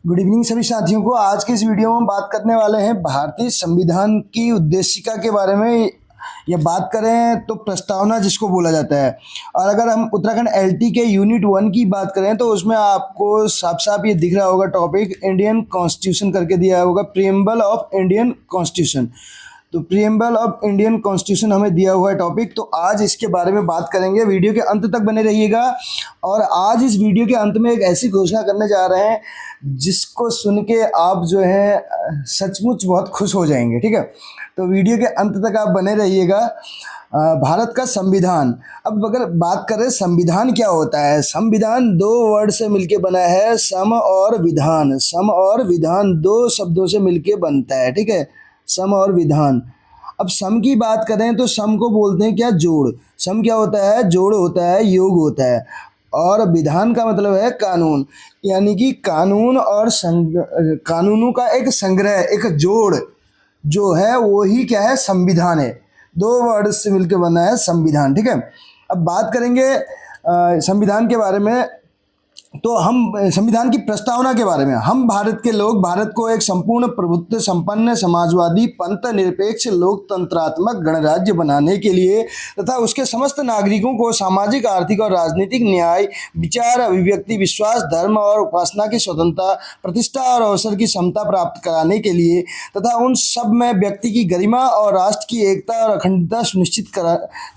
Good evening सभी साथियों को। आज के इस वीडियो में हम बात करने वाले हैं भारतीय संविधान की उद्देशिका के बारे में। या बात करें तो प्रस्तावना जिसको बोला जाता है। और अगर हम उत्तराखंड एलटी के यूनिट 1 की बात करें तो उसमें आपको साफ साफ ये दिख रहा होगा टॉपिक इंडियन कॉन्स्टिट्यूशन करके दिया होगा, प्रीएम्बल ऑफ इंडियन कॉन्स्टिट्यूशन। तो प्रीएम्बल ऑफ इंडियन कॉन्स्टिट्यूशन हमें दिया हुआ है टॉपिक, तो आज इसके बारे में बात करेंगे। वीडियो के अंत तक बने रहिएगा। और आज इस वीडियो के अंत में एक ऐसी घोषणा करने जा रहे हैं जिसको सुन के आप जो है सचमुच बहुत खुश हो जाएंगे। ठीक है, तो वीडियो के अंत तक आप बने रहिएगा। भारत का संविधान, अब अगर बात करें संविधान क्या होता है, संविधान दो वर्ड से मिलके बना है, सम और विधान। सम और विधान दो शब्दों से मिलके बनता है। ठीक है, सम और विधान। अब सम की बात करें तो सम को बोलते हैं क्या, जोड़। सम क्या होता है, जोड़ होता है, योग होता है। और विधान का मतलब है कानून, यानी कि कानून और कानूनों का एक संग्रह, एक जोड़ जो है वही क्या है, संविधान है। दो वर्ड से मिलकर बना है संविधान। ठीक है, अब बात करेंगे संविधान के बारे में। तो हम संविधान की प्रस्तावना के बारे में, हम भारत के लोग भारत को एक संपूर्ण प्रभुत्व संपन्न समाजवादी पंथ निरपेक्ष लोकतंत्रात्मक गणराज्य बनाने के लिए तथा उसके समस्त नागरिकों को सामाजिक आर्थिक और राजनीतिक न्याय, विचार अभिव्यक्ति विश्वास धर्म और उपासना की स्वतंत्रता, प्रतिष्ठा और अवसर की समता प्राप्त कराने के लिए तथा उन सब में व्यक्ति की गरिमा और राष्ट्र की एकता और अखंडता सुनिश्चित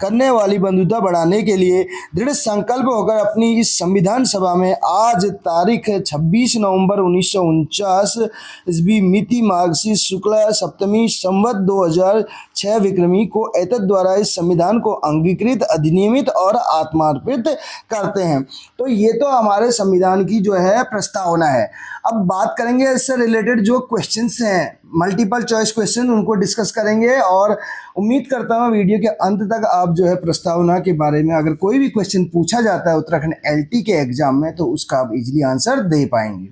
करने वाली बंधुता बढ़ाने के लिए दृढ़ संकल्प होकर अपनी इस संविधान सभा में आज तारीख 26 नवंबर 1949 ईस्वी मिति मार्गशीर्ष शुक्ला सप्तमी संवत 2006 विक्रमी को एतद द्वारा इस संविधान को अंगीकृत, अधिनियमित और आत्मार्पित करते हैं। तो ये तो हमारे संविधान की जो है प्रस्तावना है। अब बात करेंगे इससे रिलेटेड जो क्वेश्चंस हैं, मल्टीपल चॉइस क्वेश्चन, उनको डिस्कस करेंगे। और उम्मीद करता हूँ वीडियो के अंत तक आप जो है प्रस्तावना के बारे में अगर कोई भी क्वेश्चन पूछा जाता है उत्तराखंड एलटी के एग्जाम में तो उसका आप इजीली आंसर दे पाएंगे।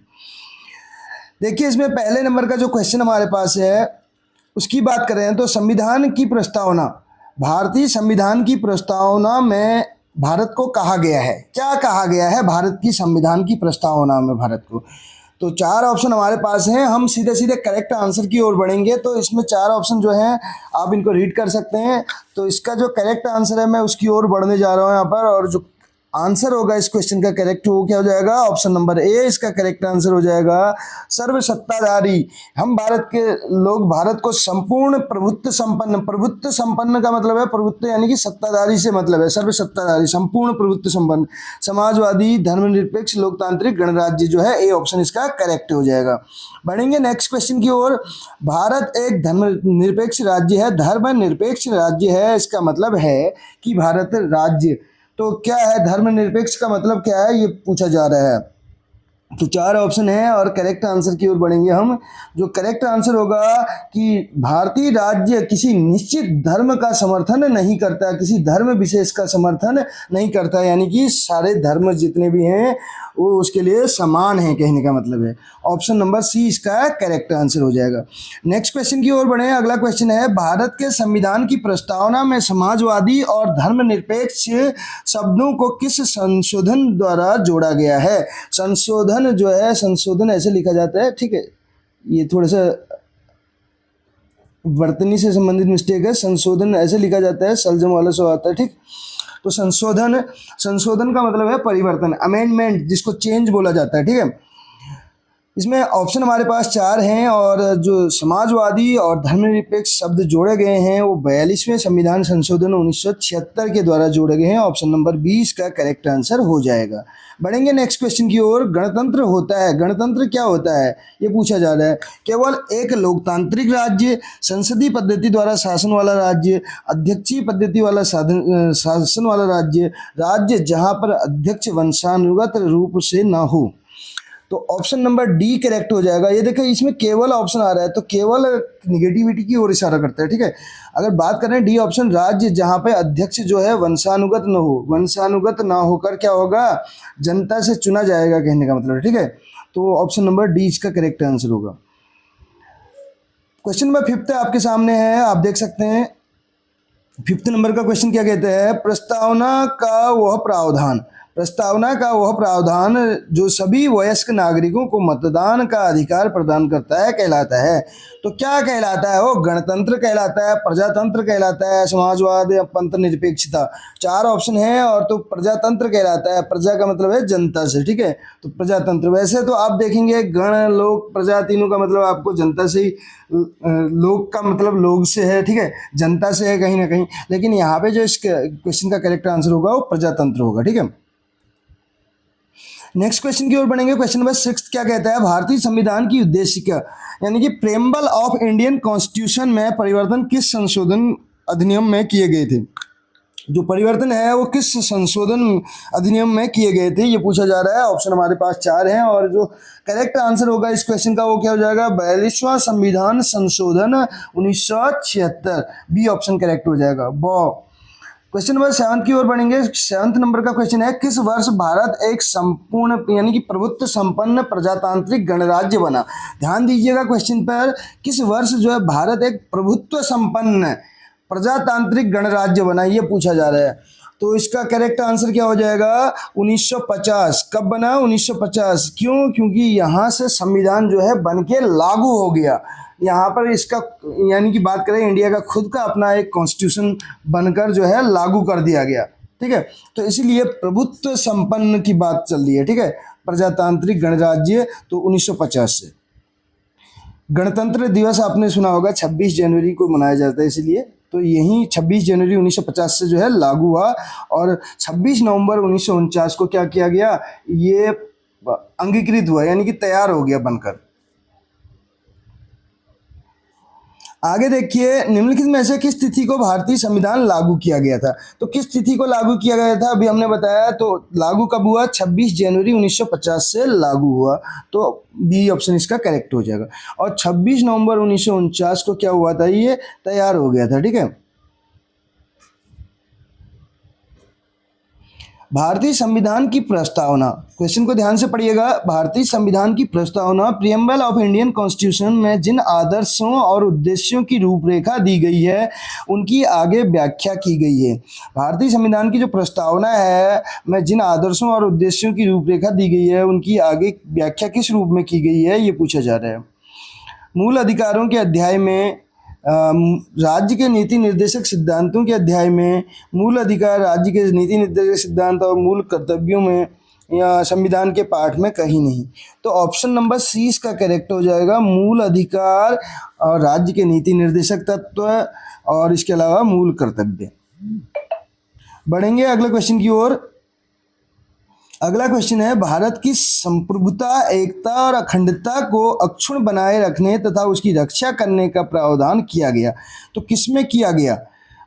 देखिए, इसमें पहले नंबर का जो क्वेश्चन हमारे पास है उसकी बात करें तो संविधान की प्रस्तावना, भारतीय संविधान की प्रस्तावना में भारत को कहा गया है, क्या कहा गया है भारत की संविधान की प्रस्तावना में भारत को। तो चार ऑप्शन हमारे पास हैं, हम सीधे सीधे करेक्ट आंसर की ओर बढ़ेंगे। तो इसमें चार ऑप्शन जो हैं आप इनको रीड कर सकते हैं। तो इसका जो करेक्ट आंसर है मैं उसकी ओर बढ़ने जा रहा हूँ यहाँ पर, और जो आंसर होगा इस क्वेश्चन का करेक्ट वो क्या हो जाएगा, ऑप्शन नंबर ए इसका करेक्ट आंसर हो जाएगा, सर्वसत्ताधारी। हम भारत के लोग भारत को संपूर्ण प्रभुत्व संपन्न, प्रभुत्व संपन्न का मतलब है प्रभुत्व यानी कि सत्ताधारी से मतलब है, सर्वसत्ताधारी संपूर्ण प्रभुत्व संपन्न समाजवादी धर्मनिरपेक्ष लोकतांत्रिक गणराज्य जो है, ए ऑप्शन इसका करेक्ट हो जाएगा। बढ़ेंगे नेक्स्ट क्वेश्चन की ओर। भारत एक धर्मनिरपेक्ष राज्य है, धर्मनिरपेक्ष राज्य है, इसका मतलब है कि भारत राज्य। तो क्या है धर्मनिरपेक्ष का मतलब क्या है, ये पूछा जा रहा है। तो चार ऑप्शन है और करेक्ट आंसर की ओर बढ़ेंगे हम। जो करेक्ट आंसर होगा कि भारतीय राज्य किसी निश्चित धर्म का समर्थन नहीं करता, किसी धर्म विशेष का समर्थन नहीं करता, यानी कि सारे धर्म जितने भी हैं वो उसके लिए समान है, कहने का मतलब है। ऑप्शन नंबर सी इसका करेक्ट आंसर हो जाएगा। नेक्स्ट क्वेश्चन की ओर बढ़े। अगला क्वेश्चन है, भारत के संविधान की प्रस्तावना में समाजवादी और धर्मनिरपेक्ष शब्दों को किस संशोधन द्वारा जोड़ा गया है। संशोधन जो है, संशोधन ऐसे लिखा जाता है, ठीक है, ये थोड़ा सा वर्तनी से संबंधित मिस्टेक है। संशोधन ऐसे लिखा जाता है, सलजम वाला सो आता है, ठीक। तो संशोधन, संशोधन का मतलब है परिवर्तन, अमेंडमेंट, जिसको चेंज बोला जाता है, ठीक है। इसमें ऑप्शन हमारे पास चार हैं और जो समाजवादी और धर्मनिरपेक्ष शब्द जोड़े गए हैं वो 42वें संविधान संशोधन 1976 के द्वारा जोड़े गए हैं। ऑप्शन नंबर 20 का करेक्ट आंसर हो जाएगा। बढ़ेंगे नेक्स्ट क्वेश्चन की ओर। गणतंत्र होता है, गणतंत्र क्या होता है ये पूछा जा रहा है। केवल एक लोकतांत्रिक राज्य, संसदीय पद्धति द्वारा शासन वाला राज्य, अध्यक्षीय पद्धति वाला शासन वाला राज्य, राज्य जहाँ पर अध्यक्ष वंशानुगत रूप से न हो। तो ऑप्शन नंबर डी करेक्ट हो जाएगा। ये देखो इसमें केवल ऑप्शन आ रहा है तो केवल निगेटिविटी की ओर इशारा करता है, ठीक है। अगर बात करें डी ऑप्शन, राज्य जहाँ पे अध्यक्ष जो है वंशानुगत न हो, वंशानुगत ना होकर क्या होगा, जनता से चुना जाएगा, कहने का मतलब है, ठीक है। तो ऑप्शन नंबर डी इसका करेक्ट आंसर होगा। क्वेश्चन नंबर 5 आपके सामने है, आप देख सकते हैं। 5 नंबर का क्वेश्चन क्या कहते हैं, प्रस्तावना का वह प्रावधान, प्रस्तावना का वह प्रावधान जो सभी वयस्क नागरिकों को मतदान का अधिकार प्रदान करता है कहलाता है। तो क्या कहलाता है वो? गणतंत्र कहलाता है, प्रजातंत्र कहलाता है, समाजवाद या पंथ निरपेक्षता। 4 ऑप्शन है और तो प्रजातंत्र कहलाता है। प्रजा का मतलब है जनता से, ठीक है, तो प्रजातंत्र। वैसे तो आप देखेंगे गण लोक प्रजा तीनों का मतलब आपको जनता से ही, लोक का मतलब लोग से है, ठीक है, जनता से है कहीं ना कहीं, लेकिन यहाँ पे जो इस क्वेश्चन का करेक्ट आंसर होगा वो प्रजातंत्र होगा, ठीक है। नेक्स्ट क्वेश्चन की ओर बढ़ेंगे। क्वेश्चन नंबर 6 क्या कहता है? भारतीय संविधान की उद्देशिका यानी कि प्रेम्बल ऑफ इंडियन कॉन्स्टिट्यूशन में परिवर्तन किस संशोधन अधिनियम में किए गए थे? जो परिवर्तन है वो किस संशोधन अधिनियम में किए गए थे, ये पूछा जा रहा है। ऑप्शन हमारे पास 4 हैं और जो करेक्ट आंसर होगा इस क्वेश्चन का वो क्या हो जाएगा? 42वां संविधान संशोधन 1976, बी ऑप्शन करेक्ट हो जाएगा। क्वेश्चन नंबर 7 की ओर बढ़ेंगे। 7 नंबर का क्वेश्चन है, किस वर्ष भारत एक संपूर्ण यानी कि प्रभुत्व संपन्न प्रजातांत्रिक गणराज्य बना? ध्यान दीजिएगा क्वेश्चन पर, किस वर्ष जो है भारत एक प्रभुत्व संपन्न प्रजातांत्रिक गणराज्य बना, ये पूछा जा रहा है। तो इसका करेक्ट आंसर क्या हो जाएगा? 1950। कब बना? 1950। क्यों? क्योंकि यहाँ से संविधान जो है बन के लागू हो गया। यहाँ पर इसका यानी कि बात करें इंडिया का खुद का अपना एक कॉन्स्टिट्यूशन बनकर जो है लागू कर दिया गया, ठीक है। तो इसीलिए प्रभुत्व संपन्न की बात चल रही है, ठीक है, प्रजातांत्रिक गणराज्य, तो 1950 से। गणतंत्र दिवस आपने सुना होगा 26 जनवरी को मनाया जाता है, इसीलिए तो यही 26 जनवरी 1950 से जो है लागू हुआ और 26 नवंबर 1949 को क्या किया गया? ये अंगीकृत हुआ यानी कि तैयार हो गया बनकर। आगे देखिए, निम्नलिखित में से किस तिथि को भारतीय संविधान लागू किया गया था? तो किस तिथि को लागू किया गया था अभी हमने बताया, तो लागू कब हुआ? 26 जनवरी 1950 से लागू हुआ, तो बी ऑप्शन इसका करेक्ट हो जाएगा। और 26 नवंबर 1949 को क्या हुआ था? ये तैयार हो गया था, ठीक है। भारतीय संविधान की प्रस्तावना, क्वेश्चन को ध्यान से पढ़िएगा। भारतीय संविधान की प्रस्तावना प्रियम्बल ऑफ इंडियन कॉन्स्टिट्यूशन में जिन आदर्शों और उद्देश्यों की रूपरेखा दी गई है उनकी आगे व्याख्या की गई है। भारतीय संविधान की जो प्रस्तावना है में जिन आदर्शों और उद्देश्यों की रूपरेखा दी गई है उनकी आगे व्याख्या किस रूप में की गई है, ये पूछा जा रहा है। मूल अधिकारों के अध्याय में, राज्य के नीति निर्देशक सिद्धांतों के अध्याय में, मूल अधिकार, राज्य के नीति निर्देशक सिद्धांत और मूल कर्तव्यों में, या संविधान के पाठ में कहीं नहीं। तो ऑप्शन नंबर सी इसका करेक्ट हो जाएगा, मूल अधिकार और राज्य के नीति निर्देशक तत्व और इसके अलावा मूल कर्तव्य। बढ़ेंगे अगले क्वेश्चन की ओर। अगला क्वेश्चन है, भारत की संप्रभुता, एकता और अखंडता को अक्षुण्ण बनाए रखने तथा उसकी रक्षा करने का प्रावधान किया गया। तो किसमें किया गया?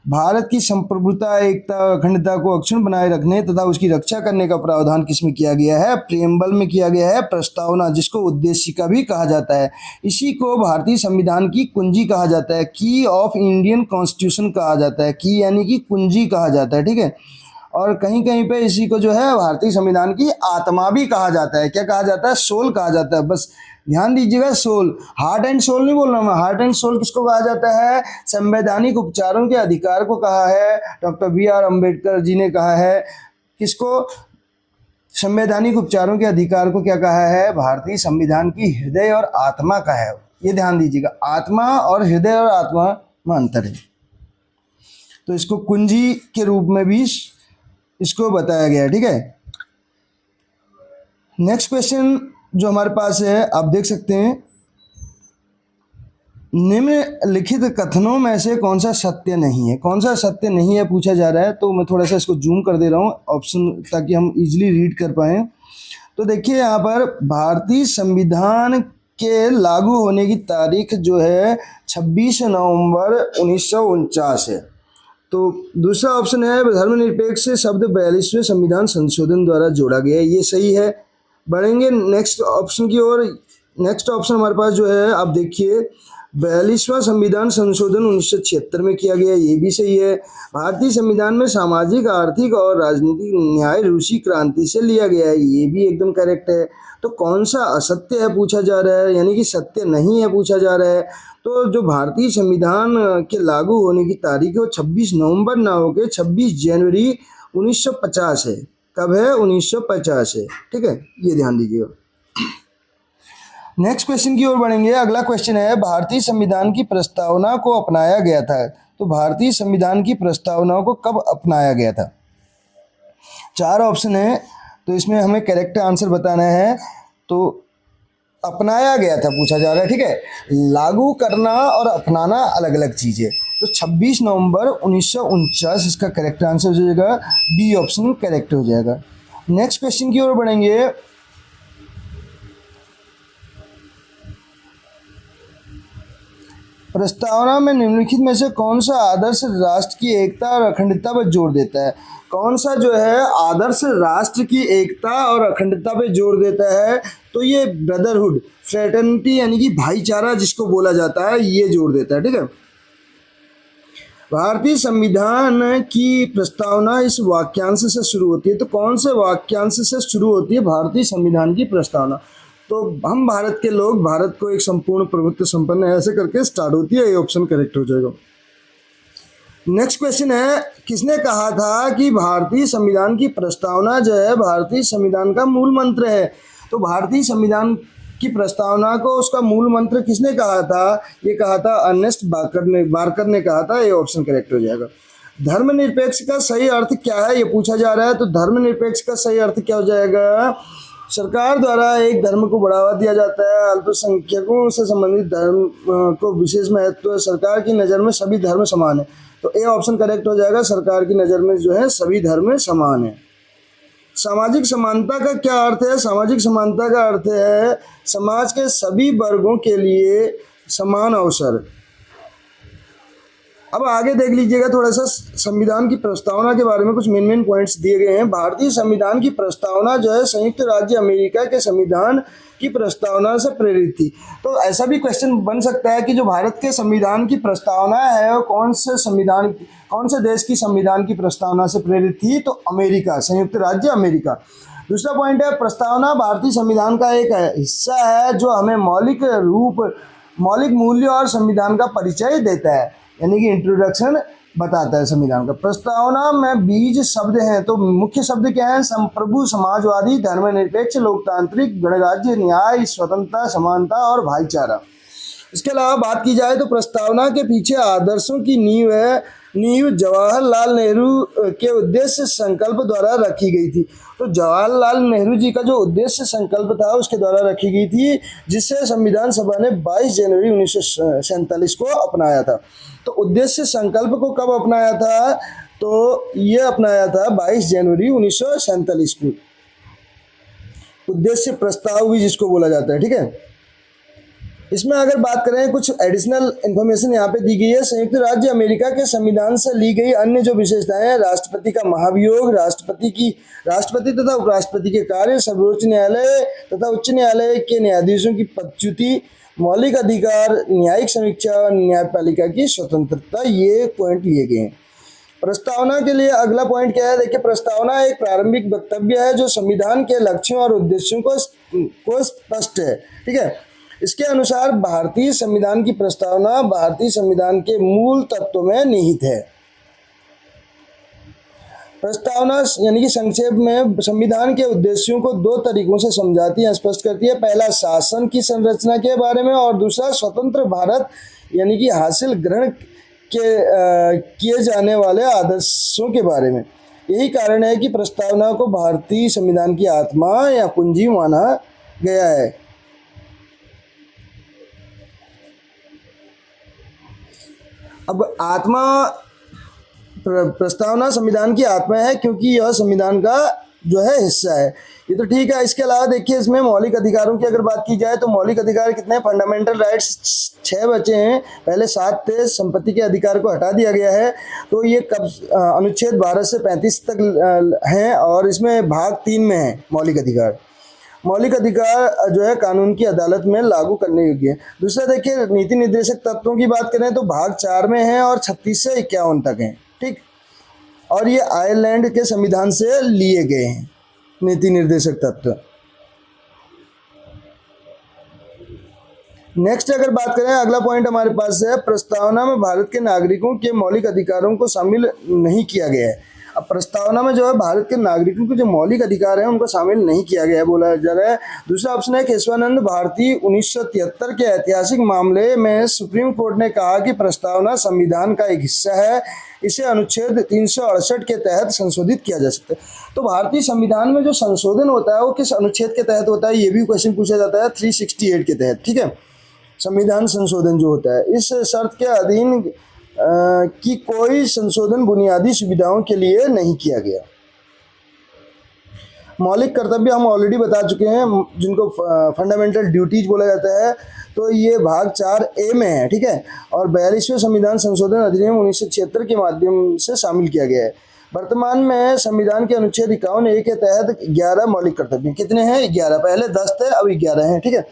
भारत की संप्रभुता, एकता और अखंडता को अक्षुण्ण बनाए रखने तथा उसकी रक्षा करने का प्रावधान किसमें किया गया है? प्रियम्बल में किया गया है, प्रस्तावना, जिसको उद्देशिका भी कहा जाता है। इसी को भारतीय संविधान की कुंजी कहा जाता है, की ऑफ इंडियन कॉन्स्टिट्यूशन कहा जाता है। की यानी कि कुंजी कहा जाता है, ठीक है। और कहीं कहीं पे इसी को जो है भारतीय संविधान की आत्मा भी कहा जाता है। क्या कहा जाता है? सोल कहा जाता है। बस ध्यान दीजिएगा, सोल, हार्ट एंड सोल नहीं बोल रहा मैं। हार्ट एंड सोल किसको कहा जाता है? संवैधानिक उपचारों के अधिकार को कहा है, डॉक्टर BR अम्बेडकर जी ने कहा है। किसको? संवैधानिक उपचारों के अधिकार को क्या कहा है? भारतीय संविधान की हृदय और आत्मा का है। ये ध्यान दीजिएगा, आत्मा और हृदय और आत्मा में अंतर है। तो इसको कुंजी के रूप में भी इसको बताया गया है, ठीक है। नेक्स्ट क्वेश्चन जो हमारे पास है आप देख सकते हैं, निम्नलिखित कथनों में से कौन सा सत्य नहीं है? कौन सा सत्य नहीं है पूछा जा रहा है। तो मैं थोड़ा सा इसको जूम कर दे रहा हूँ ऑप्शन, ताकि हम इजीली रीड कर पाएँ। तो देखिए यहाँ पर भारतीय संविधान के लागू होने की तारीख जो है 26 नवंबर 1949 है। तो दूसरा ऑप्शन है, धर्मनिरपेक्ष शब्द 42वें संविधान संशोधन द्वारा जोड़ा गया है, ये सही है। बढ़ेंगे नेक्स्ट ऑप्शन की ओर। नेक्स्ट ऑप्शन हमारे पास जो है आप देखिए, 42वां संविधान संशोधन 1976 में किया गया, ये भी सही है। भारतीय संविधान में सामाजिक, आर्थिक और राजनीतिक न्याय रूसी क्रांति से लिया गया है, ये भी एकदम करेक्ट है। तो कौन सा असत्य है पूछा जा रहा है, यानी कि सत्य नहीं है पूछा जा रहा है। तो जो भारतीय संविधान के लागू होने की तारीख है वो 26 नवंबर ना होकर 26 जनवरी 1950 है। कब है? 1950 है। ठीक है, ये ध्यान दीजिएगा। नेक्स्ट क्वेश्चन की ओर बढ़ेंगे। अगला क्वेश्चन है, भारतीय संविधान की प्रस्तावना को अपनाया गया था। तो भारतीय संविधान की प्रस्तावना को कब अपनाया गया था? 4 ऑप्शन है, तो इसमें हमें करेक्ट आंसर बताना है। तो अपनाया गया था पूछा जा रहा है। ठीक है, लागू करना और अपनाना अलग अलग चीज़ है। तो 26 नवंबर 1949 इसका करेक्ट आंसर हो जाएगा। बी ऑप्शन करेक्ट हो जाएगा। नेक्स्ट क्वेश्चन की ओर बढ़ेंगे। प्रस्तावना में निम्नलिखित में से कौन सा आदर्श राष्ट्र की एकता और अखंडता पर जोर देता है? कौन सा जो है आदर्श राष्ट्र की एकता और अखंडता पे जोर देता है? तो ये ब्रदरहुड, फ्रेटर्निटी यानी कि भाईचारा जिसको बोला जाता है, ये जोर देता है। ठीक है, भारतीय संविधान की प्रस्तावना इस वाक्यांश से शुरू होती है। तो कौन से वाक्यांश से शुरू होती है भारतीय संविधान की प्रस्तावना? तो हम भारत के लोग, भारत को एक संपूर्ण प्रभुत्व संपन्न, ऐसे करके स्टार्ट होती है। ये ऑप्शन करेक्ट हो जाएगा। नेक्स्ट क्वेश्चन है, किसने कहा था कि भारतीय संविधान की प्रस्तावना जो है भारतीय संविधान का मूल मंत्र है? तो भारतीय संविधान की प्रस्तावना को उसका मूल मंत्र किसने कहा था? ये कहा था अर्नेस्ट बारकर ने कहा था। ये ऑप्शन करेक्ट हो जाएगा। धर्मनिरपेक्ष का सही अर्थ क्या है, ये पूछा जा रहा है। तो धर्मनिरपेक्ष का सही अर्थ क्या हो जाएगा? सरकार द्वारा एक धर्म को बढ़ावा दिया जाता है, अल्पसंख्यकों से संबंधित धर्म को विशेष महत्व है, सरकार की नज़र में सभी धर्म समान है। तो ए ऑप्शन करेक्ट हो जाएगा। सरकार की नज़र में जो है सभी धर्म समान है। सामाजिक समानता का क्या अर्थ है? सामाजिक समानता का अर्थ है समाज के सभी वर्गों के लिए समान अवसर। अब आगे देख लीजिएगा, थोड़ा सा संविधान की प्रस्तावना के बारे में कुछ मेन पॉइंट्स दिए गए हैं। भारतीय संविधान की प्रस्तावना जो है संयुक्त राज्य अमेरिका के संविधान की प्रस्तावना से प्रेरित थी। तो ऐसा भी क्वेश्चन बन सकता है कि जो भारत के संविधान की प्रस्तावना है वो कौन से देश की संविधान की प्रस्तावना से प्रेरित थी? तो अमेरिका, संयुक्त राज्य अमेरिका। दूसरा पॉइंट है, प्रस्तावना भारतीय संविधान का एक हिस्सा है जो हमें मौलिक मूल्य और संविधान का परिचय देता है, यानी कि इंट्रोडक्शन बताता है संविधान का। प्रस्तावना में बीज शब्द हैं, तो मुख्य शब्द क्या है? संप्रभु, समाजवादी, धर्मनिरपेक्ष, लोकतांत्रिक, गणराज्य, न्याय, स्वतंत्रता, समानता और भाईचारा। इसके अलावा बात की जाए तो प्रस्तावना के पीछे आदर्शों की नींव जवाहरलाल नेहरू के उद्देश्य संकल्प द्वारा रखी गई थी। तो जवाहरलाल नेहरू जी का जो उद्देश्य संकल्प था उसके द्वारा रखी गई थी, जिससे संविधान सभा ने 22 जनवरी 1947 को अपनाया था। तो उद्देश्य संकल्प को कब अपनाया था? तो ये अपनाया था 22 जनवरी 1947 को। उद्देश्य प्रस्ताव भी जिसको बोला जाता है। ठीक है, इसमें अगर बात करें कुछ एडिशनल इन्फॉर्मेशन यहाँ पे दी गई है। संयुक्त राज्य अमेरिका के संविधान से ली गई अन्य जो विशेषताएं हैं, राष्ट्रपति का महाभियोग, राष्ट्रपति तथा उपराष्ट्रपति के कार्य, सर्वोच्च न्यायालय तथा उच्च न्यायालय के न्यायाधीशों की पदच्युति, मौलिक अधिकार, न्यायिक समीक्षा और न्यायपालिका की स्वतंत्रता, ये पॉइंट लिए गए हैं। प्रस्तावना के लिए अगला पॉइंट क्या है? देखिए, प्रस्तावना एक प्रारंभिक वक्तव्य है जो संविधान के लक्ष्यों और उद्देश्यों को स्पष्ट है। ठीक है, इसके अनुसार भारतीय संविधान की प्रस्तावना भारतीय संविधान के मूल तत्वों में निहित है। प्रस्तावना यानी कि संक्षेप में संविधान के उद्देश्यों को 2 तरीकों से समझाती है, स्पष्ट करती है। पहला शासन की संरचना के बारे में और दूसरा स्वतंत्र भारत यानी कि हासिल ग्रहण किए जाने वाले आदर्शों के बारे में। यही कारण है कि प्रस्तावना को भारतीय संविधान की आत्मा या कुंजी माना गया है। अब आत्मा, प्रस्तावना संविधान की आत्मा है क्योंकि यह संविधान का जो है हिस्सा है। ये तो ठीक है। इसके अलावा देखिए, इसमें मौलिक अधिकारों की अगर बात की जाए तो मौलिक अधिकार कितने? फंडामेंटल राइट्स 6 बचे हैं। पहले 7 थे, संपत्ति के अधिकार को हटा दिया गया है। तो ये कब अनुच्छेद 12 से 35 तक हैं और इसमें भाग 3 में है मौलिक अधिकार। मौलिक अधिकार जो है कानून की अदालत में लागू करने योग्य है। दूसरा देखिए, नीति निर्देशक तत्वों की बात करें तो भाग 4 में है और 36 से 51 तक हैं। ठीक, और ये आयरलैंड के संविधान से लिए गए हैं नीति निर्देशक तत्व। नेक्स्ट अगर बात करें, अगला पॉइंट हमारे पास है, प्रस्तावना में भारत के नागरिकों के मौलिक अधिकारों को शामिल नहीं किया गया है। अब प्रस्तावना में जो है भारत के नागरिकों के जो मौलिक अधिकार हैं उनको शामिल नहीं किया गया है बोला जा रहा है। दूसरा ऑप्शन है केशवानंद भारती 1973 के ऐतिहासिक मामले में सुप्रीम कोर्ट ने कहा कि प्रस्तावना संविधान का एक हिस्सा है, इसे अनुच्छेद 368 के तहत संशोधित किया जा सकता है। तो भारतीय संविधान में जो संशोधन होता है वो किस अनुच्छेद के तहत होता है, ये भी क्वेश्चन पूछा जाता है 368 के तहत। ठीक है, संविधान संशोधन जो होता है इस शर्त के अधीन कि कोई संशोधन बुनियादी सुविधाओं के लिए नहीं किया गया। मौलिक कर्तव्य हम ऑलरेडी बता चुके हैं, जिनको फंडामेंटल ड्यूटीज बोला जाता है, तो ये भाग 4A में है। ठीक है, और 42वें संविधान संशोधन अधिनियम 1976 के माध्यम से शामिल किया गया है। वर्तमान में संविधान के अनुच्छेद 51A के तहत 11 मौलिक कर्तव्य कितने हैं, 11। पहले 10 थे, अब 11 हैं। ठीक है,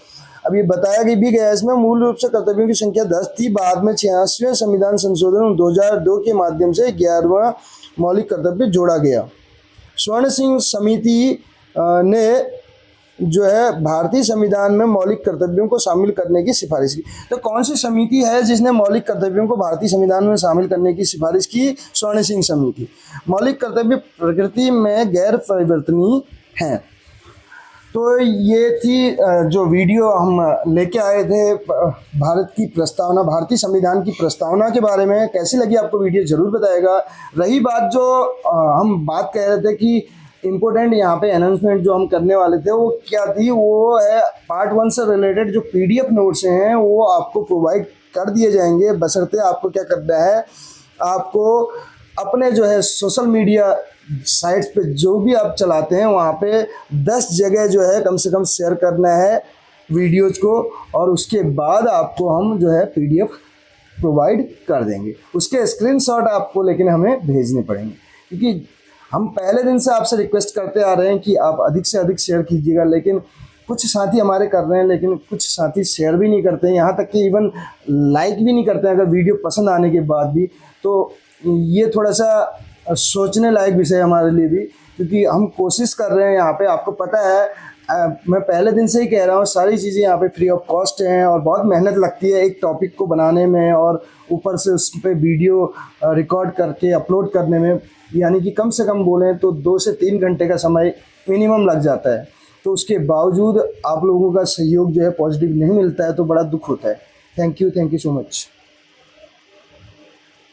अब ये बताया कि भी गया इसमें मूल रूप से कर्तव्यों की संख्या 10 थी, बाद में 86वें संविधान संशोधन 2002 के माध्यम से 11वां मौलिक कर्तव्य जोड़ा गया। स्वर्ण सिंह समिति ने जो है भारतीय संविधान में मौलिक कर्तव्यों को शामिल करने की सिफारिश की। तो कौन सी समिति है जिसने मौलिक कर्तव्यों को भारतीय संविधान में शामिल करने की सिफारिश की? स्वर्ण सिंह समिति। मौलिक कर्तव्य प्रकृति में गैर परिवर्तनीय हैं। तो ये थी जो वीडियो हम लेके आए थे भारत की प्रस्तावना, भारतीय संविधान की प्रस्तावना के बारे में। कैसी लगी आपको वीडियो ज़रूर बताएगा। रही बात जो हम बात कह रहे थे कि इम्पोर्टेंट यहाँ पे अनाउंसमेंट जो हम करने वाले थे वो क्या थी, वो है पार्ट 1 से रिलेटेड जो PDF नोट्स हैं वो आपको प्रोवाइड कर दिए जाएंगे। बशर्ते आपको क्या करना है, आपको अपने जो है सोशल मीडिया साइट्स पे जो भी आप चलाते हैं वहाँ पे 10 जगह जो है कम से कम शेयर करना है वीडियोज़ को, और उसके बाद आपको हम जो है PDF प्रोवाइड कर देंगे। उसके स्क्रीनशॉट आपको लेकिन हमें भेजने पड़ेंगे, क्योंकि हम पहले दिन से आपसे रिक्वेस्ट करते आ रहे हैं कि आप अधिक से अधिक शेयर कीजिएगा, लेकिन कुछ साथी हमारे कर रहे हैं लेकिन कुछ साथी शेयर भी नहीं करते हैं, यहाँ तक कि इवन लाइक भी नहीं करते हैं अगर वीडियो पसंद आने के बाद भी। तो ये थोड़ा सा सोचने लायक विषय हमारे लिए भी, क्योंकि हम कोशिश कर रहे हैं यहाँ पे। आपको पता है मैं पहले दिन से ही कह रहा हूँ, सारी चीज़ें यहाँ पे फ्री ऑफ कॉस्ट हैं और बहुत मेहनत लगती है एक टॉपिक को बनाने में और ऊपर से उस पर वीडियो रिकॉर्ड करके अपलोड करने में। यानी कि कम से कम बोलें तो 2 से 3 घंटे का समय मिनिमम लग जाता है। तो उसके बावजूद आप लोगों का सहयोग जो है पॉजिटिव नहीं मिलता है, तो बड़ा दुख होता है। Thank you so much.